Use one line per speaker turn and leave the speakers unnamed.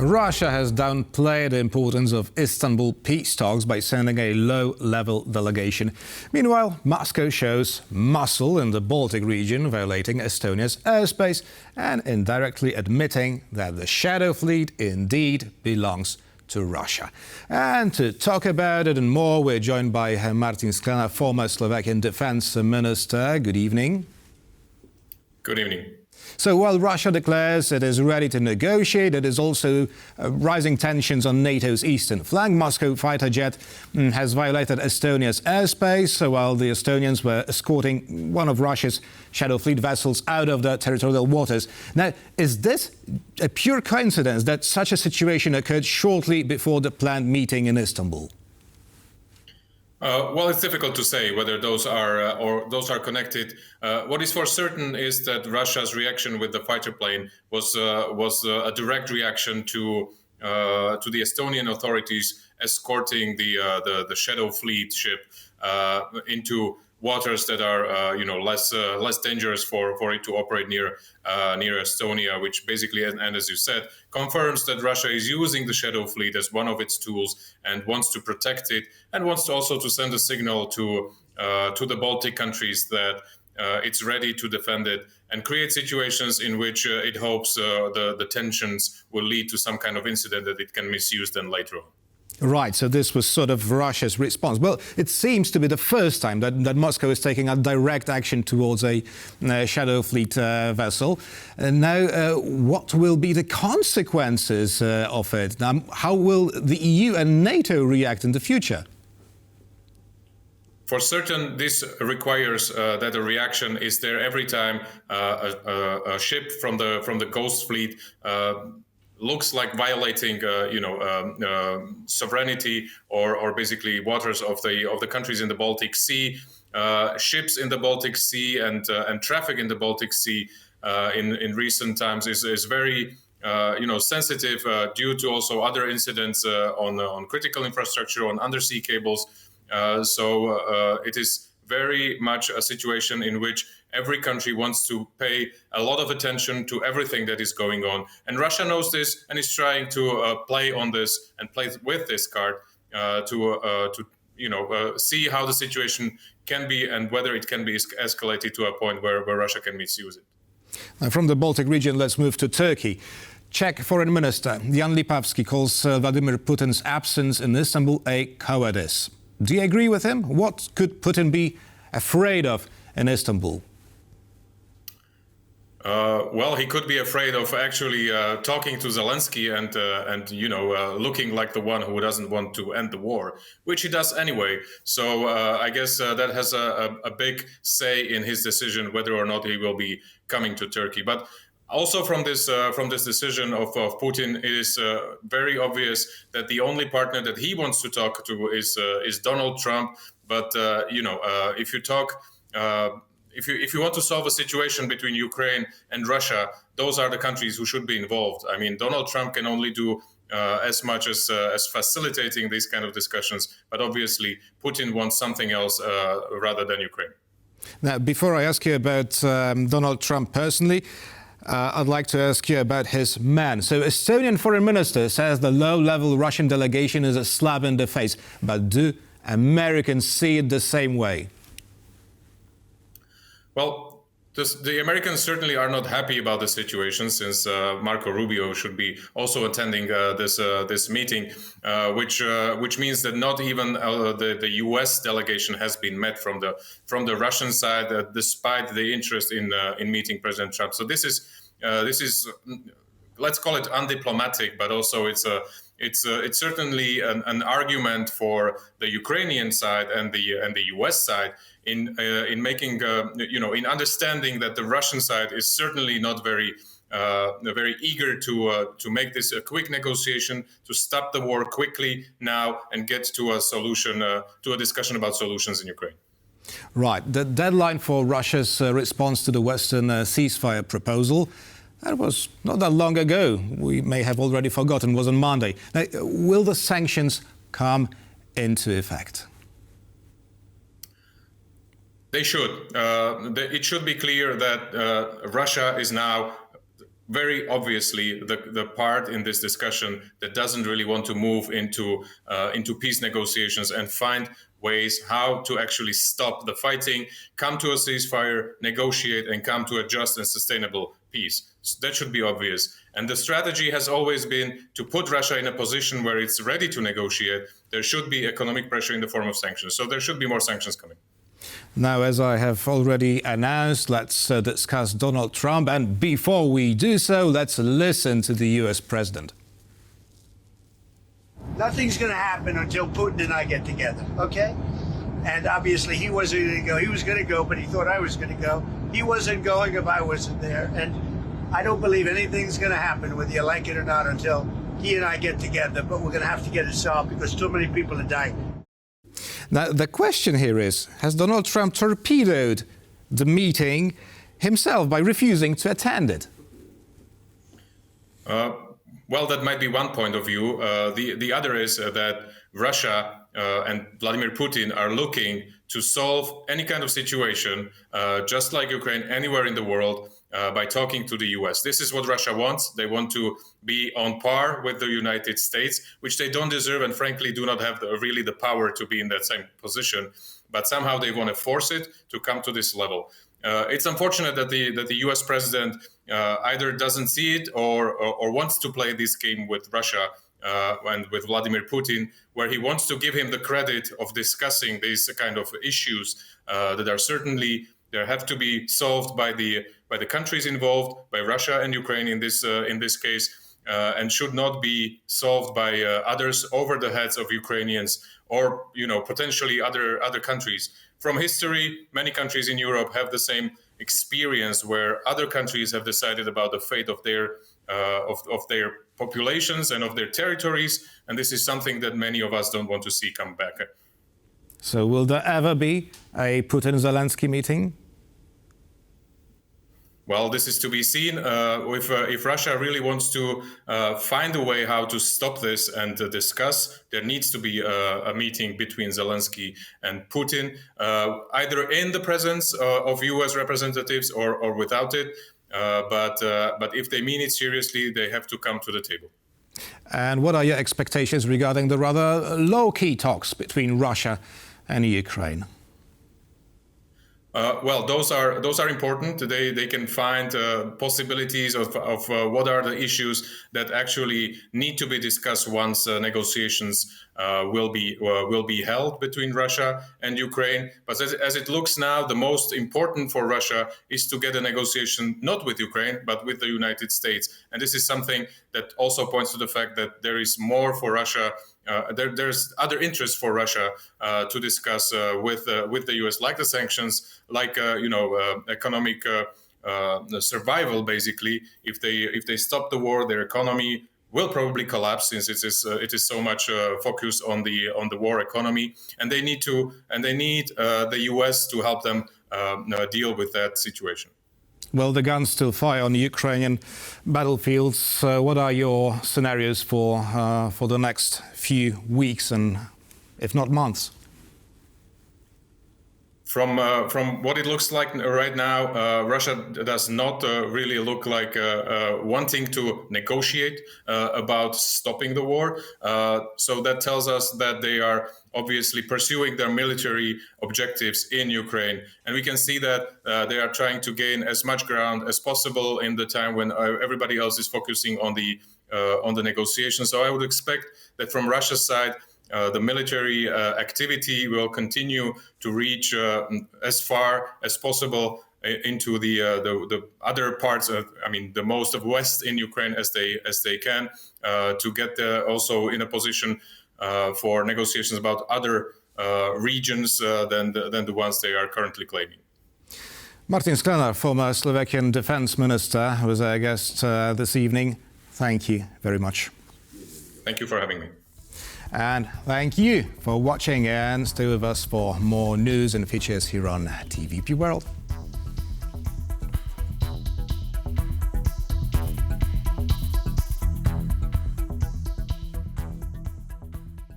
Russia has downplayed the importance of Istanbul peace talks by sending a low-level delegation. Meanwhile, Moscow shows muscle in the Baltic region, violating Estonia's airspace and indirectly admitting that the Shadow Fleet indeed belongs to Russia. And to talk about it and more, we're joined by Martin Sklana, former Slovakian defense minister. Good evening.
Good evening.
So while Russia declares it is ready to negotiate, it is also rising tensions on NATO's eastern flank. Moscow fighter jet has violated Estonia's airspace, so while the Estonians were escorting one of Russia's Shadow Fleet vessels out of the territorial waters. Now, is this a pure coincidence that such a situation occurred shortly before the planned meeting in Istanbul?
Well, it's difficult to say whether those are connected. What is for certain is that Russia's reaction with the fighter plane was a direct reaction to the Estonian authorities escorting the Shadow Fleet ship into waters that are less dangerous for it to operate near Estonia, which basically, and as you said, confirms that Russia is using the Shadow Fleet as one of its tools and wants to protect it, and wants to also to send a signal to the Baltic countries that it's ready to defend it and create situations in which it hopes the tensions will lead to some kind of incident that it can misuse then later on.
Right, so this was sort of Russia's response. Well, it seems to be the first time that Moscow is taking a direct action towards a Shadow Fleet vessel. Now, what will be the consequences of it? How will the EU and NATO react in the future?
For certain, this requires that a reaction is there every time a ship from the Ghost Fleet looks like violating, sovereignty or basically waters of the countries in the Baltic Sea. Ships in the Baltic Sea and traffic in the Baltic Sea in recent times is very sensitive due to also other incidents on critical infrastructure, on undersea cables. So it is very much a situation in which every country wants to pay a lot of attention to everything that is going on. And Russia knows this and is trying to play on this and play with this card to see how the situation can be and whether it can be escalated to a point where Russia can misuse it.
Now, from the Baltic region, let's move to Turkey. Czech Foreign Minister Jan Lipavsky calls Vladimir Putin's absence in Istanbul a cowardice. Do you agree with him? What could Putin be afraid of in Istanbul?
Well, he could be afraid of actually talking to Zelenskyy and looking like the one who doesn't want to end the war, which he does anyway. So I guess that has a big say in his decision whether or not he will be coming to Turkey. But also from this decision of Putin, it is very obvious that the only partner that he wants to talk to is Donald Trump. But if you talk. If you want to solve a situation between Ukraine and Russia, those are the countries who should be involved. I mean, Donald Trump can only do as much as facilitating these kind of discussions. But obviously, Putin wants something else rather than Ukraine.
Now, before I ask you about Donald Trump personally, I'd like to ask you about his man. So, Estonian foreign minister says the low-level Russian delegation is a slap in the face. But do Americans see it the same way?
Well, the Americans certainly are not happy about the situation, since Marco Rubio should be also attending this meeting, which means that not even the U.S. delegation has been met from the Russian side, despite the interest in meeting President Trump. So this is let's call it undiplomatic, but also it's certainly an argument for the Ukrainian side and the U.S. side in making in understanding that the Russian side is certainly not very eager to make this a quick negotiation, to stop the war quickly now and get to a solution, to a discussion about solutions in Ukraine.
Right. The deadline for Russia's response to the Western ceasefire proposal, that was not that long ago. We may have already forgotten, was on Monday. Now, will the sanctions come into effect?
They should. It should be clear that Russia is now very obviously the part in this discussion that doesn't really want to move into peace negotiations and find ways how to actually stop the fighting, come to a ceasefire, negotiate, and come to a just and sustainable peace. So that should be obvious. And the strategy has always been to put Russia in a position where it's ready to negotiate. There should be economic pressure in the form of sanctions. So there should be more sanctions coming.
Now, as I have already announced, let's discuss Donald Trump. And before we do so, let's listen to the US president.
Nothing's going to happen until Putin and I get together, okay? And obviously he wasn't going to go. He was going to go, but he thought I was going to go. He wasn't going if I wasn't there. And I don't believe anything's going to happen, whether you like it or not, until he and I get together. But we're going to have to get it solved because too many people are dying.
Now, the question here is, has Donald Trump torpedoed the meeting himself by refusing to attend it?
Well, that might be one point of view. The other is that Russia and Vladimir Putin are looking to solve any kind of situation, just like Ukraine, anywhere in the world, by talking to the US. This is what Russia wants. They want to be on par with the United States, which they don't deserve and frankly do not have really the power to be in that same position. But somehow they want to force it to come to this level. It's unfortunate that the US president either doesn't see it or wants to play this game with Russia and with Vladimir Putin, where he wants to give him the credit of discussing these kind of issues that are certainly there have to be solved by the countries involved, by Russia and Ukraine in this case, and should not be solved by others over the heads of Ukrainians or potentially other countries. From history, many countries in Europe have the same experience where other countries have decided about the fate of their populations and of their territories, and this is something that many of us don't want to see come back.
So will there ever be a Putin-Zelenskyy meeting?
Well, this is to be seen. If Russia really wants to find a way how to stop this and discuss, there needs to be a meeting between Zelenskyy and Putin, either in the presence of US representatives or without it. But if they mean it seriously, they have to come to the table.
And what are your expectations regarding the rather low-key talks between Russia and Ukraine?
Well, those are important. They can find possibilities of what are the issues that actually need to be discussed once negotiations will be held between Russia and Ukraine. But as it looks now, the most important for Russia is to get a negotiation not with Ukraine but with the United States, and this is something that also points to the fact that there is more for Russia. There's other interests for Russia to discuss with the US, like the sanctions, like economic survival. Basically, if they stop the war, their economy will probably collapse since it is so much focused on the war economy, and they need the US to help them deal with that situation.
Well, the guns still fire on the Ukrainian battlefields. What are your scenarios for the next few weeks and, if not months?
From what it looks like right now, Russia does not really look like wanting to negotiate about stopping the war. So that tells us that they are obviously pursuing their military objectives in Ukraine. And we can see that they are trying to gain as much ground as possible in the time when everybody else is focusing on the negotiations. So I would expect that from Russia's side, the military activity will continue to reach as far as possible into the other parts of, the most of west in Ukraine as they can, to get also in a position for negotiations about other regions than the ones they are currently claiming.
Martin Sklenar, former Slovakian defense minister, was our guest this evening. Thank you very much.
Thank you for having me.
And thank you for watching, and stay with us for more news and features here on TVP World.